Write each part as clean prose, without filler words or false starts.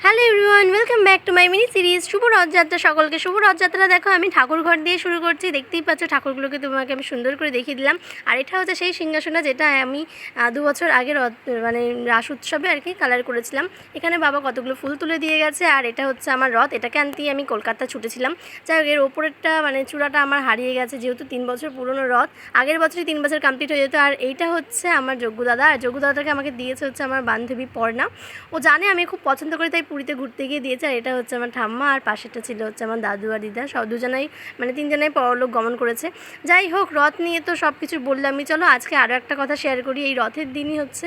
Hello everyone, welcome back to my mini series. শুভ রথযাত্রা সকলকে। শুভ রথযাত্রা। দেখো আমি ঠাকুর ঘর দিয়ে শুরু করছি। দেখতেই পাচ্ছ ঠাকুরগুলোকে তোমাকে আমি সুন্দর করে দেখিয়ে দিলাম। আর এটা হচ্ছে সেই সিংহাসনটা যেটা আমি 2 বছর আগে মানে রাস উৎসবে আর কি কালার করেছিলাম। এখানে বাবা কতগুলো ফুল তুলে দিয়ে গেছে। আর এটা হচ্ছে আমার রথ। এটাকে আনতেই আমি কলকাতা ছুটেছিলাম। যাই হোক, এর ওপরেরটা মানে চূড়াটা আমার হারিয়ে গেছে, যেহেতু 3 বছর পুরনো রথ। আগের বছরই 3 বছর কমপ্লিট হয়ে যেত। আর এইটা হচ্ছে আমার যোগ্য দাদা। আর যোগ্য দাদাটাকে আমাকে দিয়েছে হচ্ছে আমার বান্ধবী পর্ণা। ও জানে আমি খুব পছন্দ করি, তাই পুরীতে ঘুরতে গিয়ে দিয়েছে। আর এটা হচ্ছে আমার ঠাম্মা, আর পাশেরটা ছিল হচ্ছে আমার দাদু আর দিদা। সব দুজনাই মানে 3 জনাই পরলোক গমন করেছে। যাই হোক, রথ নিয়ে তো সব কিছু বললামই। চলো আজকে আরও একটা কথা শেয়ার করি। এই রথের দিনই হচ্ছে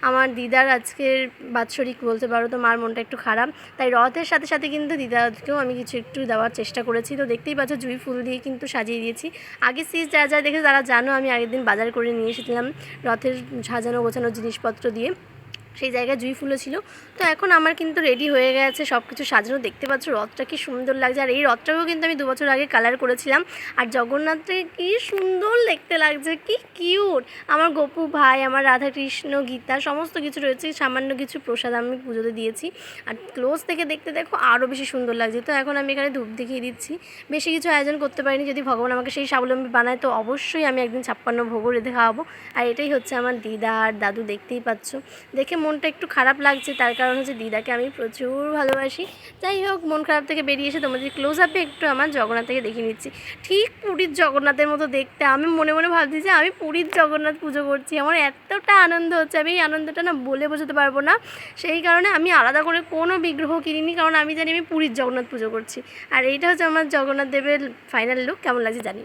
আমার দিদার আজকের বাৎসরিক বলতে পারো। তো মার মনটা একটু খারাপ, তাই রথের সাথে সাথে কিন্তু দিদাকেও আমি কিছু একটু দেওয়ার চেষ্টা করেছি। তো দেখতেই পাচ্ছ জুঁই ফুল দিয়ে কিন্তু সাজিয়ে দিয়েছি। আগে সিজ যা যা দেখে তারা জানো, আমি আগের দিন বাজার করে নিয়ে এসেছিলাম রথের সাজানো গোছানো জিনিসপত্র দিয়ে। সেই জায়গায় জুঁই ফুলও ছিল। তো এখন আমার কিন্তু রেডি হয়ে গেছে সব কিছু সাজানো। দেখতে পাচ্ছ রথটা কি সুন্দর লাগছে। আর এই রথটাকেও কিন্তু আমি 2 বছর আগে কালার করেছিলাম। আর জগন্নাথকে কি সুন্দর দেখতে লাগছে, কি কিউট। আমার গোপু ভাই, আমার রাধাকৃষ্ণ, গীতা সমস্ত কিছু রয়েছে। সামান্য কিছু প্রসাদ আমি পুজোতে দিয়েছি। আর ক্লোজ থেকে দেখতে দেখো আরও বেশি সুন্দর লাগছে। তো এখন আমি এখানে ধূপ দেখিয়ে দিচ্ছি। বেশি কিছু আয়োজন করতে পারিনি। যদি ভগবান আমাকে সেই স্বাবলম্বী বানায় তো অবশ্যই আমি একদিন 56 ভোগও রেঁধে খাওয়াবো। আর এটাই হচ্ছে আমার দিদা আর দাদু। দেখতেই পাচ্ছ, দেখে মনটা একটু খারাপ লাগছে। তার কারণ হচ্ছে দিদাকে আমি প্রচুর ভালোবাসি। যাই হোক, মন খারাপ থেকে বেরিয়ে এসে তোমাদের ক্লোজ আপে একটু আমার জগন্নাথকে দেখিয়ে নিচ্ছি। ঠিক পুরীর জগন্নাথের মতো দেখতে। আমি মনে মনে ভাবছি যে আমি পুরীর জগন্নাথ পুজো করছি। আমার এতটা আনন্দ হচ্ছে, আমি এই আনন্দটা না বলে বোঝাতে পারবো না। সেই কারণে আমি আলাদা করে কোনো বিগ্রহ কিনিনি, কারণ আমি জানি আমি পুরীর জগন্নাথ পুজো করছি। আর এইটা হচ্ছে আমার জগন্নাথ দেবের ফাইনাল লুক। কেমন লাগছে জানি।